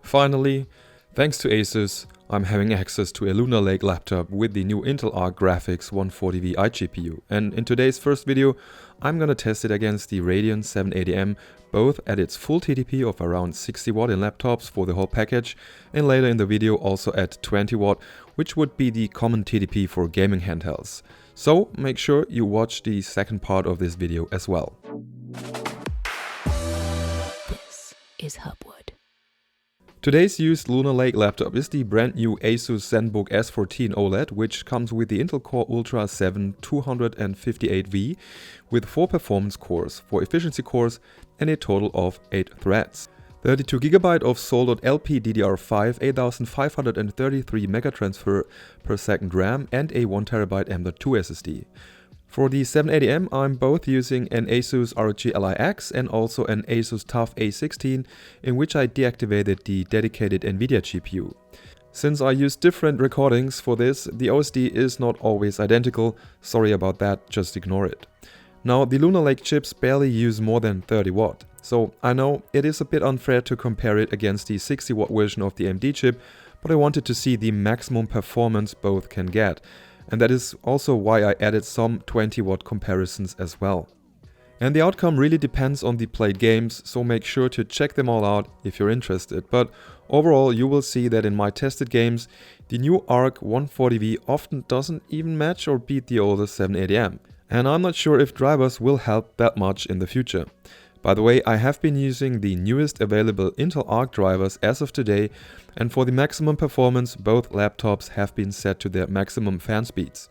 Finally, thanks to ASUS, I'm having access to a Lunar Lake laptop with the new Intel Arc Graphics 140V iGPU, and in today's first video I'm gonna test it against the Radeon 780M, both at its full TDP of around 60 watt in laptops for the whole package, and later in the video also at 20 watt, which would be the common TDP for gaming handhelds. So make sure you watch the second part of this video as well. This is Hubwood. Today's used Lunar Lake laptop is the brand new ASUS ZENBOOK S14 OLED, which comes with the Intel Core Ultra 7 258V with 4 performance cores, 4 efficiency cores and a total of 8 threads. 32GB of soldered LPDDR5 8533 megatransfer per second RAM and a 1TB M.2 SSD. For the 780M, I'm both using an ASUS ROG Ally-X and also an ASUS TUF A16, in which I deactivated the dedicated NVIDIA GPU. Since I use different recordings for this, the OSD is not always identical. Sorry about that, just ignore it. Now, the Lunar Lake chips barely use more than 30 watt, so I know it is a bit unfair to compare it against the 60 watt version of the AMD chip, but I wanted to see the maximum performance both can get. And that is also why I added some 20 watt comparisons as well. And the outcome really depends on the played games, so make sure to check them all out if you're interested. But overall, you will see that in my tested games, the new Arc 140V often doesn't even match or beat the older 780M. And I'm not sure if drivers will help that much in the future. By the way, I have been using the newest available Intel Arc drivers as of today, and for the maximum performance, both laptops have been set to their maximum fan speeds.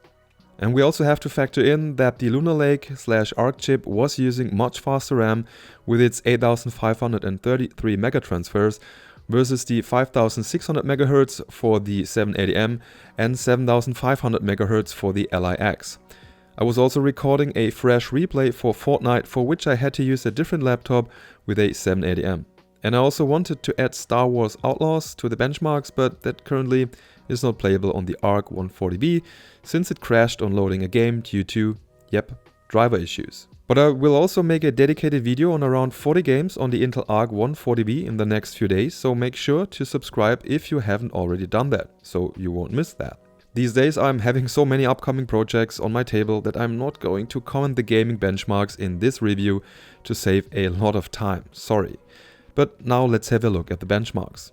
And we also have to factor in that the Lunar Lake/Arc chip was using much faster RAM with its 8533 megatransfers versus the 5600 MHz for the 780M and 7500 MHz for the Ally-X. I was also recording a fresh replay for Fortnite, for which I had to use a different laptop with a 780M. And I also wanted to add Star Wars Outlaws to the benchmarks, but that currently is not playable on the Arc 140V since it crashed on loading a game due to, driver issues. But I will also make a dedicated video on around 40 games on the Intel Arc 140V in the next few days, so make sure to subscribe if you haven't already done that, so you won't miss that. These days I'm having so many upcoming projects on my table that I'm not going to comment the gaming benchmarks in this review to save a lot of time, sorry. But now let's have a look at the benchmarks.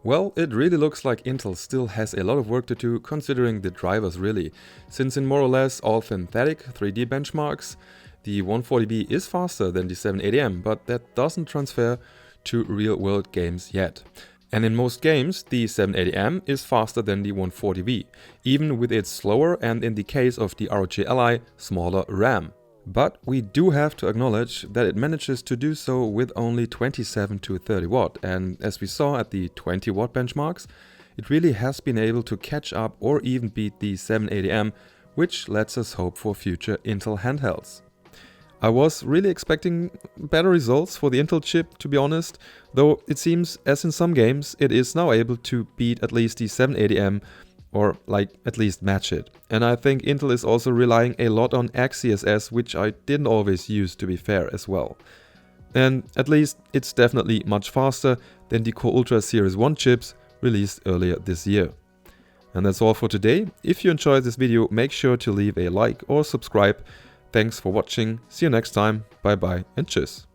Well, it really looks like Intel still has a lot of work to do considering the drivers really, since in more or less all synthetic 3D benchmarks, the 140V is faster than the 780M, but that doesn't transfer to real-world games yet. And in most games, the 780M is faster than the 140V, even with its slower and, in the case of the ROG Ally, smaller RAM. But we do have to acknowledge that it manages to do so with only 27 to 30 watt, and as we saw at the 20 watt benchmarks, it really has been able to catch up or even beat the 780M, which lets us hope for future Intel handhelds. I was really expecting better results for the Intel chip, to be honest, though it seems, as in some games, it is now able to beat at least the 780M, or at least match it. And I think Intel is also relying a lot on XeSS, which I didn't always use, to be fair, as well. And at least it's definitely much faster than the Core Ultra Series 1 chips released earlier this year. And that's all for today. If you enjoyed this video, make sure to leave a like or subscribe. Thanks for watching, see you next time, bye bye and tschüss.